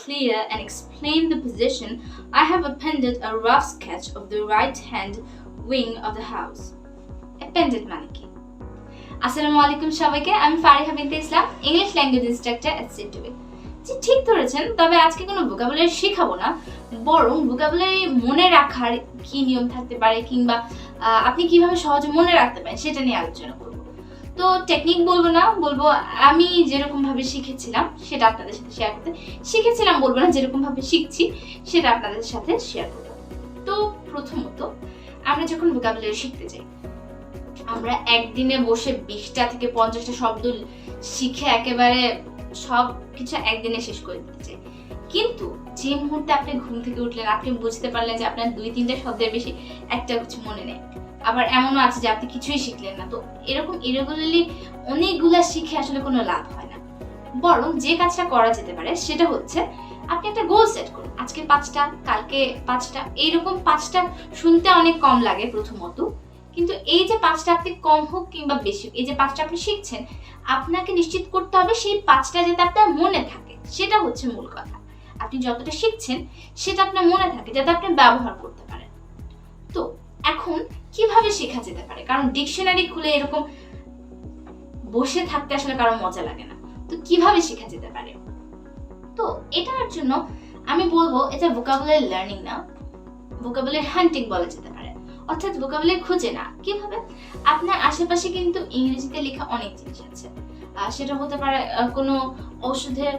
clear and explain the position, I have appended a rough sketch of the right-hand wing of the house. Appended মানে কি? আসসালামু আলাইকুম সবাইকে, আমি ফারিহা বিনতে ইসলাম, ইংলিশ ল্যাঙ্গুয়েজ ইনস্ট্রাক্টর এট সিটুয়ে। জি, ঠিক ধরেছেন, তবে আজকে কোনো ভোকাবুলারি শেখাবো না, বরং ভোকাবুলারি মনে রাখার কি নিয়ম থাকতে পারে কিংবা আপনি কিভাবে সহজে মনে রাখতে পারেন সেটা নিয়ে আলোচনা করব। তো টেকনিক বলবো না, বলবো আমি যেরকম ভাবে শিখেছিলাম সেটা আপনাদের সাথে শেয়ার করতে। শিখেছিলাম বলবো না, যেরকম ভাবে শিখছি সেটা আপনাদের সাথে শেয়ার করব। তো প্রথমত আমরা যখন ভোকাবুলারি শিখতে যাই, আমরা একদিনে বসে 20টা থেকে 50টা শব্দ শিখে একেবারে সব কিছু একদিনে শেষ করে দিতে চাই। কিন্তু যে মুহূর্তে আপনি ঘুম থেকে উঠলেন, আপনি বুঝতে পারলেন যে আপনার 2-3টা শব্দের বেশি একটা কিছু মনে নেই। আবার এমনও আছে যে আপনি কিছুই শিখলেন না। তো এরকম ইরেগুলারলি অনেকগুলা শিখে আসলে কোনো লাভ হয় না। বরং যে কাজটা করা যেতে পারে সেটা হচ্ছে আপনি একটা গোল সেট করুন। আজকে 5টা, কালকে 5টা, এইরকম 5টা শুনতে অনেক কম লাগে প্রথমত, কিন্তু এই যে 5টা আপনি কম হোক কিংবা বেশি, এই যে 5টা আপনি শিখছেন, আপনাকে নিশ্চিত করতে হবে সেই 5টা যাতে আপনার মনে থাকে। সেটা হচ্ছে মূল কথা। আপনি যতটা শিখছেন সেটা আপনার মনে থাকে, যাতে আপনি ব্যবহার করতে পারেন। তো এখন কিভাবে শেখা যেতে পারে? কারণ ডিকশনারি খুলে এরকম বসে থাকতে আসলে কারো মজা লাগে না। তো কিভাবে শেখা যেতে পারে? তো এটার জন্য আমি বলবো এটা ভোকাবুলারি লার্নিং না, ভোকাবুলারি হান্টিং বলা যেতে পারে। অর্থাৎ ভোকাবুলারি খুঁজে না। কিভাবে? আপনার আশেপাশে কিন্তু ইংরেজিতে লেখা অনেক জিনিস আছে। সেটা হতে পারে কোনো ঔষধের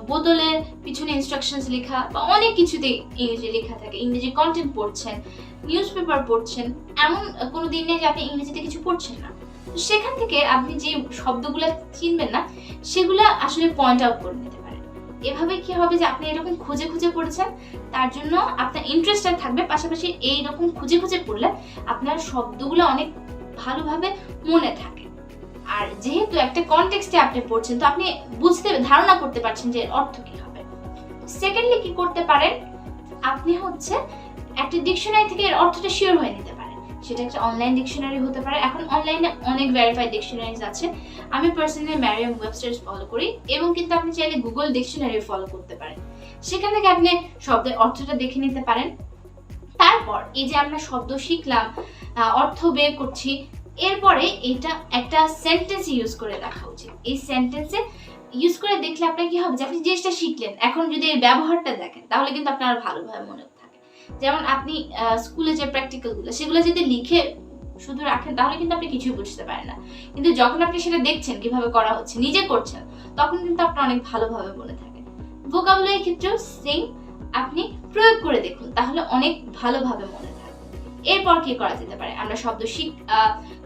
বোতলের পিছনে ইনস্ট্রাকশনস লেখা, বা অনেক কিছুতেই ইংরেজি লেখা থাকে। ইংরেজি কন্টেন্ট পড়ছেন, নিউজ পেপার পড়ছেন, এমন কোনো দিন নেই যে আপনি ইংরেজিতে কিছু পড়ছেন না। সেখান থেকে আপনি যে শব্দগুলো চিনবেন না সেগুলো আসলে পয়েন্ট আউট করে নিতে পারেন। এভাবে কি হবে যে আপনি এরকম খুঁজে খুঁজে পড়েছেন, তার জন্য আপনার ইন্টারেস্টটা থাকবে। পাশাপাশি এইরকম খুঁজে খুঁজে পড়লে আপনার শব্দগুলো অনেক ভালোভাবে মনে থাকে। আর যেহেতু একটা কনটেক্সটে আপনি পড়ছেন, তো আপনি ধারণা করতে পারছেন যে এর অর্থ কি হবে। সেকেন্ডলি কি করতে পারেন, আপনি হচ্ছে একটা ডিকশনারি থেকে এর অর্থটা শিওর হয়ে নিতে পারেন। সেটা একটা অনলাইন ডিকশনারি হতে পারে। এখন অনলাইনে অনেক ভেরিফাইড ডিকশনারিজ আছে। আমি পার্সোনালি ম্যারিয়াম ওয়েবস্টার ফলো করি, এবং কিন্তু আপনি চাইলে গুগল ডিকশনারি ফলো করতে পারেন। সেখান থেকে আপনি শব্দের অর্থটা দেখে নিতে পারেন। তারপর এই যে আমরা শব্দ শিখলাম, অর্থ বের করছি, এরপরে এটা একটা সেন্টেন্সে ইউজ করে দেখা উচিত। এই সেন্টেন্সে ইউজ করে দেখলে আপনার কি হবে যে আপনি জিনিসটা শিখলেন, এখন যদি এর ব্যবহারটা দেখেন তাহলে কিন্তু আপনার ভালোভাবে মনে থাকে। যেমন আপনি স্কুলে যে প্র্যাকটিক্যালগুলো সেগুলো যদি লিখে শুধু রাখেন তাহলে কিন্তু আপনি কিছুই বুঝতে পারেন না। কিন্তু যখন আপনি সেটা দেখছেন কিভাবে করা হচ্ছে, নিজে করছেন, তখন কিন্তু আপনার অনেক ভালোভাবে মনে থাকে। ভোকাবুলারির ক্ষেত্রেও সেম, আপনি প্রয়োগ করে দেখুন, তাহলে অনেক ভালোভাবে মনে থাকে। এরপর কি করা যেতে পারে? আমরা শব্দ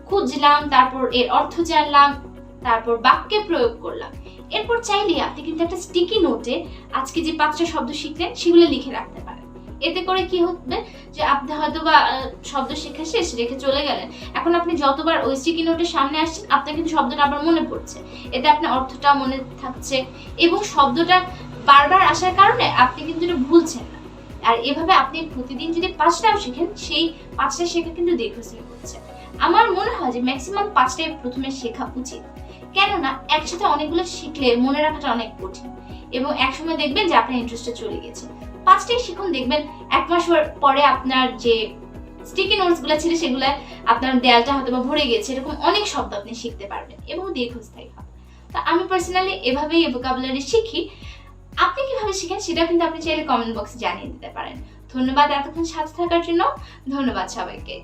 খুঁজলাম, তারপর এর অর্থ জানলাম, তারপর বাক্যে প্রয়োগ করলাম। এরপর চাইলে আপনি কিন্তু একটা স্টিকি নোটে আজকে যে 5টা শব্দ শিখলেন সেগুলো লিখে রাখতে পারেন। এতে করে কি হবে যে আপনি হয়তো বা শব্দ শেখা শেষ রেখে চলে গেলেন, এখন আপনি যতবার ওই স্টিকি নোটের সামনে আসছেন আপনার কিন্তু শব্দটা আবার মনে পড়ছে। এতে আপনার অর্থটা মনে থাকছে, এবং শব্দটা বারবার আসার কারণে আপনি কিন্তু এটা ভুলছেন না। আর এভাবে আপনি প্রতিদিন যদি 5টাও শেখেন, সেই 5টা শেখা কিন্তু দীর্ঘস্থায়ী হচ্ছে। আমার মনে হয় যে ম্যাক্সিমাম 5টাই প্রথমে শেখা উচিত। কেননা একসাথে অনেকগুলো শিখলে মনে রাখাটা অনেক কঠিন, এবং একসময় দেখবেন যে আপনার ইন্টারেস্টটা চলে গেছে। 5টাই শিখুন, দেখবেন 1 মাস পরে আপনার যে স্টিকি নোটস গুলো ছিল সেগুলো আপনার দেয়ালটা হয়তো বা ভরে গেছে। এরকম অনেক শব্দ আপনি শিখতে পারবেন এবং দীর্ঘস্থায়ী হবে। তো আমি পার্সোনালি এভাবেই ভোকাবুলারি শিখি। আপনি কিভাবে শিখেন সেটা কিন্তু আপনি চাইলে কমেন্ট বক্সে জানিয়ে দিতে পারেন। ধন্যবাদ এতক্ষণ সাথে থাকার জন্য। ধন্যবাদ সবাইকে।